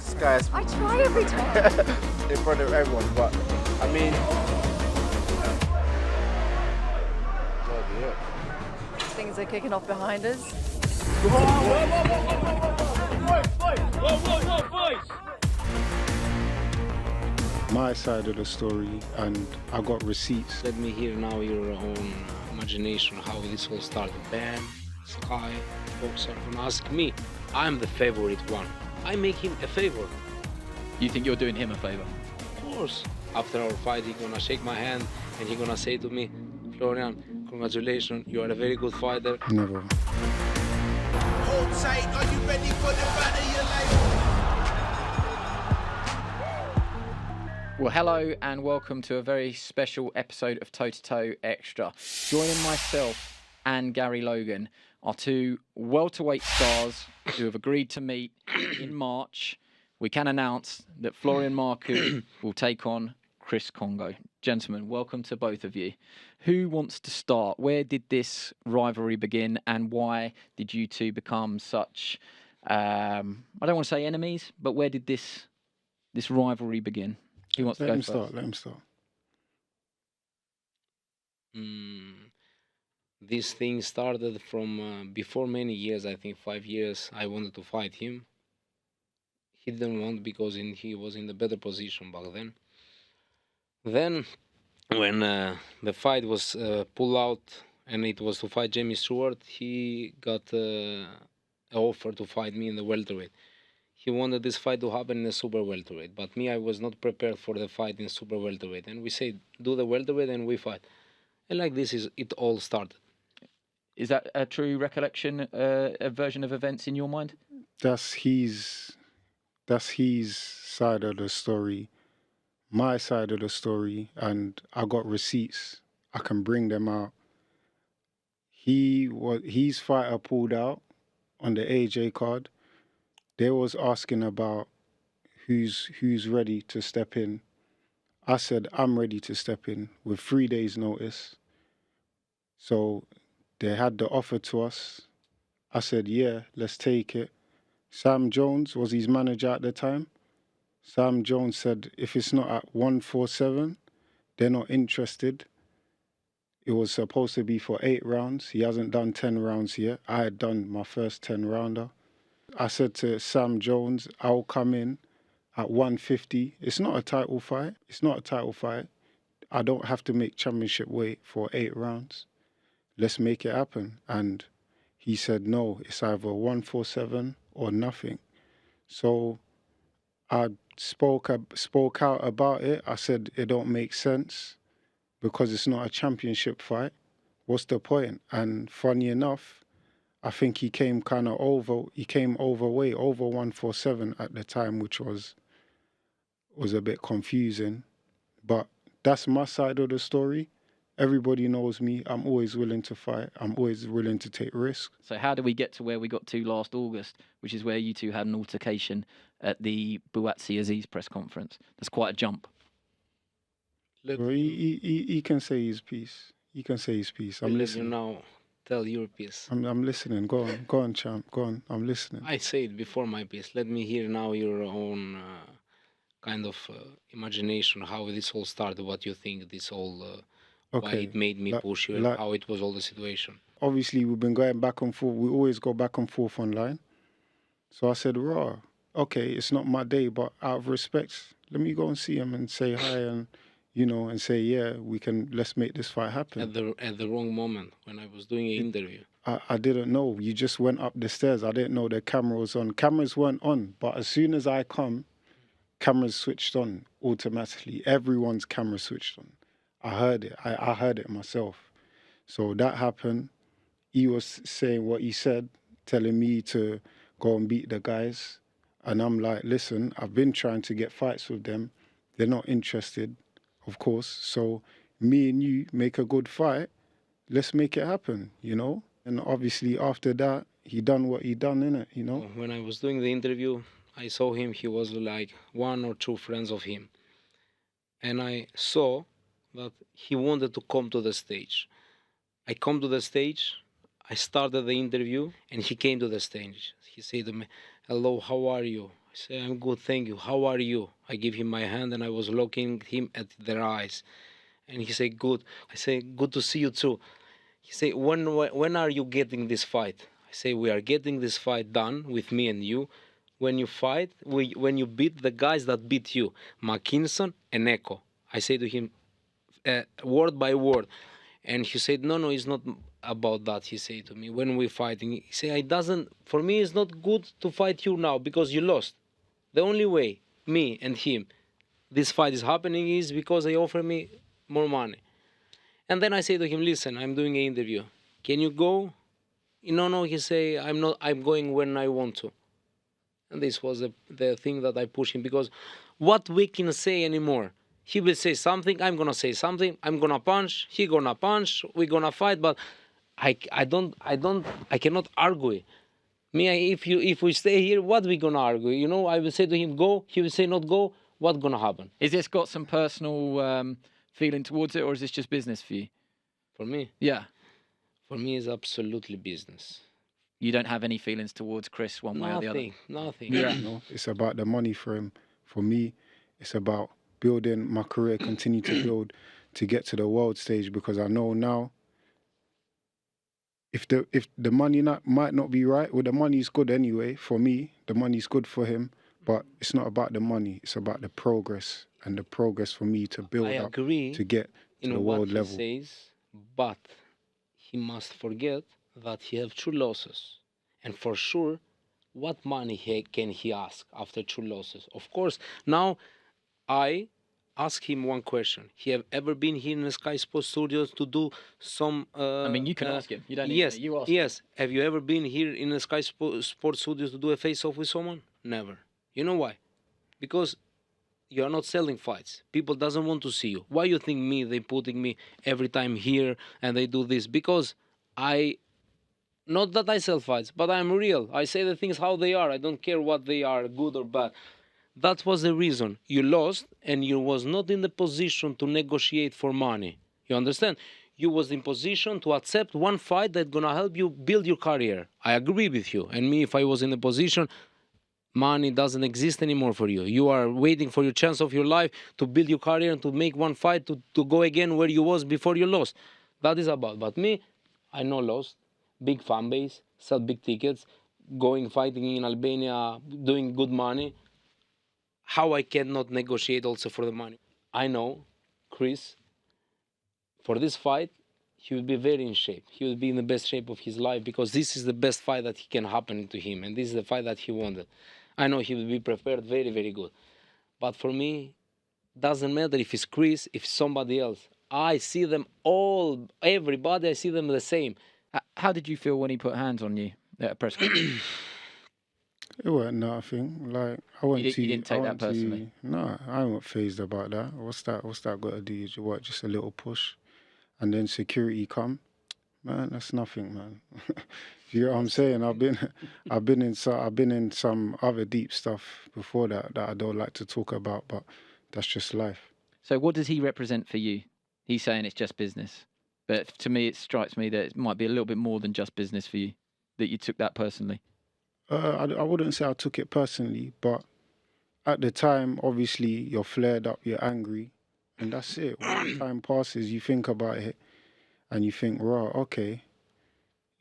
this guy's I try every time. in front of everyone, but I mean, Things are kicking off behind us. My side of the story, and I got receipts. Let me hear now your own imagination, how this all started. Ben, Sky, folks are gonna ask me. I'm the favorite one. I make him a favor. You think you're doing him a favour? Of course. After our fight, he's gonna shake my hand and he's gonna say to me, Florian, congratulations, you are a very good fighter. Never. Hold tight, are you ready for the fight of your life? Well, hello and welcome to a very special episode of Toe to Toe Extra. Joining myself and Gary Logan are two welterweight stars who have agreed to meet in March. We can announce that Florian Marku will take on Chris Kongo. Gentlemen, welcome to both of you. Who wants to start? Where did this rivalry begin and why did you two become such, I don't want to say enemies, but where did this rivalry begin? Who wants to go first? Let him start. This thing started from before many years, I think 5 years. I wanted to fight him. He didn't want because he was in a better position back then. Then, when the fight was pulled out and it was to fight Jamie Stewart, he got an offer to fight me in the welterweight. He wanted this fight to happen in the super welterweight, but me, I was not prepared for the fight in super welterweight. And we said, do the welterweight and we fight. And like this it all started. Is that a true recollection, a version of events in your mind? That's his side of the story, my side of the story, and I got receipts. I can bring them out. His fighter pulled out on the AJ card. They was asking about who's ready to step in. I said, I'm ready to step in with 3 days' notice. So they had the offer to us. I said, yeah, let's take it. Sam Jones was his manager at the time. Sam Jones said, if it's not at 147, they're not interested. It was supposed to be for 8 rounds. He hasn't done 10 rounds yet. I had done my first 10-rounder. I said to Sam Jones, I'll come in at 150. It's not a title fight. I don't have to make championship weight for 8 rounds. Let's make it happen. And he said, no, it's either 147 or nothing. So I spoke out about it. I said, it don't make sense because it's not a championship fight. What's the point? And funny enough, I think he came overweight, over 147 at the time, which was a bit confusing. But that's my side of the story. Everybody knows me. I'm always willing to fight. I'm always willing to take risks. So how do we get to where we got to last August, which is where you two had an altercation at the Buatsi Aziz press conference? That's quite a jump. Well, he can say his piece. I'm listening. You now tell your piece. I'm listening. Go on, champ. Go on. I'm listening. I said before my piece. Let me hear now your own kind of imagination, how this all started, what you think this all, why it made me push you, and how it was all the situation. Obviously, we've been going back and forth. We always go back and forth online. So I said, raw, okay, it's not my day, but out of respect, let me go and see him and say hi and, and say, yeah, let's make this fight happen. At the wrong moment, when I was doing an interview. I didn't know. You just went up the stairs. I didn't know the camera was on. Cameras weren't on, but as soon as I come, cameras switched on automatically. Everyone's camera switched on. I heard it. I heard it myself. So that happened. He was saying what he said, telling me to go and beat the guys. And I'm like, listen, I've been trying to get fights with them. They're not interested, of course. So me and you make a good fight. Let's make it happen, And obviously after that, he done what he done, innit, When I was doing the interview, I saw him. He was like 1 or 2 friends of him. And I saw that he wanted to come to the stage. I come to the stage, I started the interview, and he came to the stage. He said to me, hello, how are you? I say, I'm good, thank you. How are you? I give him my hand and I was looking him at their eyes. And he said, good. I say, good to see you too. He say, when are you getting this fight? I say, we are getting this fight done with me and you. When you fight, when you beat the guys that beat you, Mackinson and Echo. I say to him, word by word. And he said, no, it's not about that. He said to me, when we fighting, he said, for me, it's not good to fight you now because you lost. The only way, me and him, this fight is happening is because they offer me more money. And then I say to him, listen, I'm doing an interview. Can you go? No, he say, I'm going when I want to. And this was the thing that I pushed him, because what we can say anymore? He will say something, I'm gonna say something, I'm gonna punch, he gonna punch, we gonna fight, but I cannot argue. Me, if we stay here, what we gonna argue? I will say to him, go, he will say not go, what gonna happen? Is this got some personal feeling towards it, or is this just business for you? For me? Yeah. For me, it's absolutely business. You don't have any feelings towards Chris one way or the other? Nothing. Yeah. It's about the money for him. For me, it's about building my career, continue to build to get to the world stage, because I know now if the money might not be right, well, the money's good anyway. For me, the money's good for him, but it's not about the money. It's about the progress, and the progress for me to build I up agree to get to the world level. What he says, but he must forget that he have 2 losses, and for sure, what money can he ask after 2 losses? Of course, now I ask him one question. He have ever been here in the Sky Sports Studios to do some... I mean, you can ask him. You don't need yes, to. You ask Yes. Have you ever been here in the Sky Sports Studios to do a face-off with someone? Never. You know why? Because you are not selling fights. People doesn't want to see you. Why you think they putting me every time here and they do this? Because not that I sell fights, but I'm real. I say the things how they are. I don't care what they are, good or bad. That was the reason. You lost and you was not in the position to negotiate for money. You understand? You was in position to accept one fight that's gonna help you build your career. I agree with you. And me, if I was in the position, money doesn't exist anymore for you. You are waiting for your chance of your life to build your career and to make one fight to go again where you was before you lost. That is about. But me, I know lost. Big fan base, sell big tickets, going fighting in Albania, doing good money. How I cannot negotiate also for the money? I know Chris, for this fight, he will be very in shape. He will be in the best shape of his life, because this is the best fight that can happen to him, and this is the fight that he wanted. I know he will be prepared very, very good. But for me, doesn't matter if it's Chris, if it's somebody else. I see them all, everybody, I see them the same. How did you feel when he put hands on you at a press conference? It wasn't nothing. Like, I went You didn't take that personally? No, I wasn't phased about that. What's that got to do? What, just a little push, and then security come? Man, that's nothing, man. You know what I'm saying? I've been in some other deep stuff before that I don't like to talk about, but that's just life. So what does he represent for you? He's saying it's just business, but to me, it strikes me that it might be a little bit more than just business for you. That you took that personally. I wouldn't say I took it personally, but at the time, obviously, you're flared up, you're angry, and that's it. When time passes, you think about it, and you think, right, okay,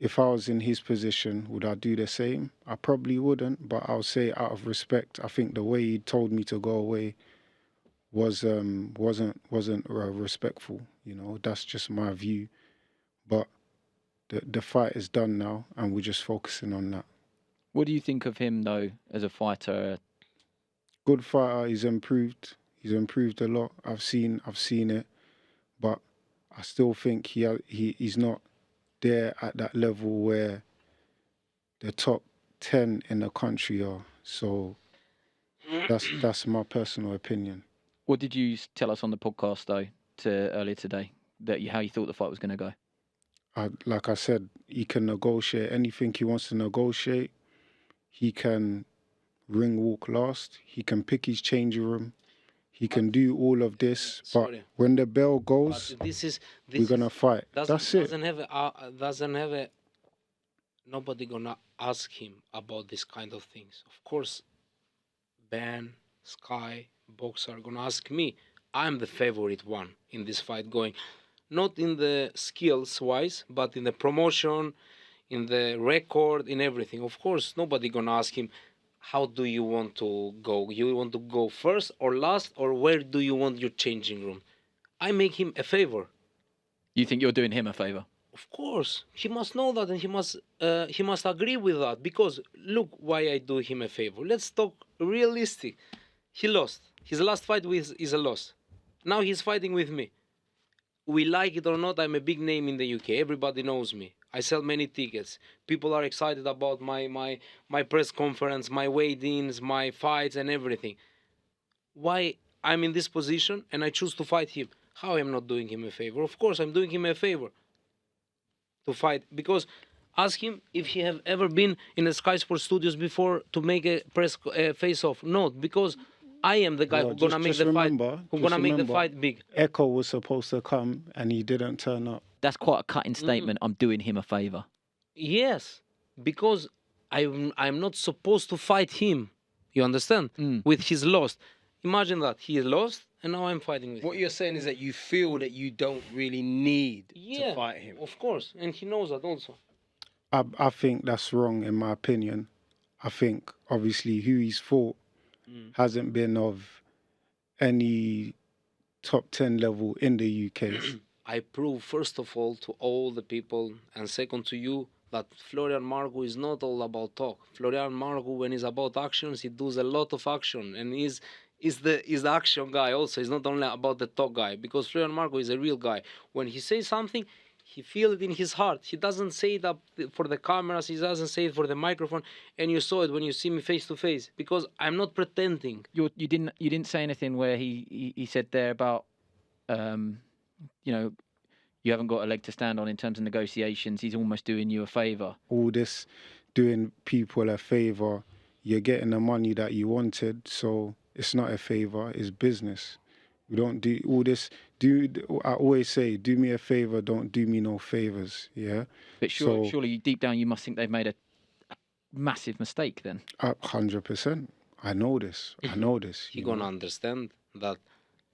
if I was in his position, would I do the same? I probably wouldn't, but I'll say out of respect, I think the way he told me to go away wasn't respectful. You know, that's just my view. But the fight is done now, and we're just focusing on that. What do you think of him, though, as a fighter? Good fighter. He's improved. He's improved a lot. I've seen it, but I still think he's not there at that level where the top 10 in the country are. So that's my personal opinion. What did you tell us on the podcast, though, earlier today, how you thought the fight was going to go? Like I said, he can negotiate anything he wants to negotiate. He can ring walk last. He can pick his changing room. He can do all of this. But when the bell goes, we're going to fight. That's it. Nobody gonna ask him about this kind of things. Of course, Ben, Sky, Boxer are gonna ask me. I'm the favorite one in this fight going. Not in the skills wise, but in the promotion, in the record, in everything. Of course, nobody gonna ask him, how do you want to go? You want to go first or last, or where do you want your changing room? I make him a favor. You think you're doing him a favour? Of course, he must know that, and he must agree with that. Because look, why I do him a favor. Let's talk realistic. He lost. His last fight is a loss. Now he's fighting with me. We like it or not, I'm a big name in the UK. Everybody knows me. I sell many tickets. People are excited about my press conference, my weigh-ins, my fights, and everything. Why I'm in this position and I choose to fight him? How am I not doing him a favor? Of course, I'm doing him a favor to fight, because ask him if he have ever been in the Sky Sports studios before to make a press face-off. No, because I am the guy who's gonna make the fight. Who's gonna make the fight big. Echo was supposed to come and he didn't turn up. That's quite a cutting statement. I'm doing him a favour. Yes, because I'm not supposed to fight him. You understand? With his loss. Imagine that he lost and now I'm fighting with him. What you're saying is that you feel that you don't really need to fight him. Of course, and he knows that also. I think that's wrong in my opinion. I think obviously who he's fought hasn't been of any top 10 level in the UK. I prove first of all to all the people, and second to you, that Florian Marku is not all about talk. Florian Marku, when he's about actions, he does a lot of action, and he's the action guy also. He's not only about the talk guy, because Florian Marku is a real guy. When he says something, he feels it in his heart. He doesn't say it up for the cameras. He doesn't say it for the microphone. And you saw it when you see me face to face, because I'm not pretending. You didn't say anything where he said there about you haven't got a leg to stand on in terms of negotiations. He's almost doing you a favour. All this doing people a favour, you're getting the money that you wanted, so it's not a favour, it's business. We don't do all this. I always say, do me a favour, don't do me no favours, yeah? But surely deep down you must think they've made a massive mistake then. 100%. I know this. He gonna understand that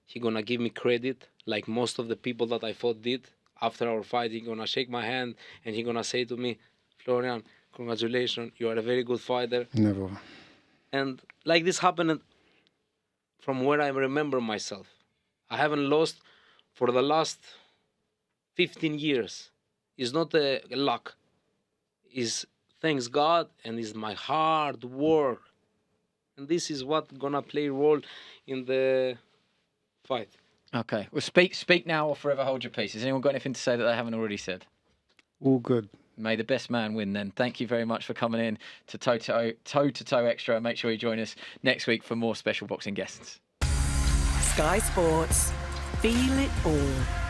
he gonna give me credit like most of the people that I fought did. After our fight, he gonna shake my hand and he gonna say to me, Florian, congratulations, you are a very good fighter. Never. And like this happened from where I remember myself. I haven't lost for the last 15 years. It's not a luck. It's thanks God and it's my hard work. And this is what gonna play a role in the fight. Okay. Well, speak now or forever hold your peace. Has anyone got anything to say that they haven't already said? All good. May the best man win then. Thank you very much for coming in to Toe-to-Toe Extra. Make sure you join us next week for more special boxing guests. Sky Sports. Feel it all.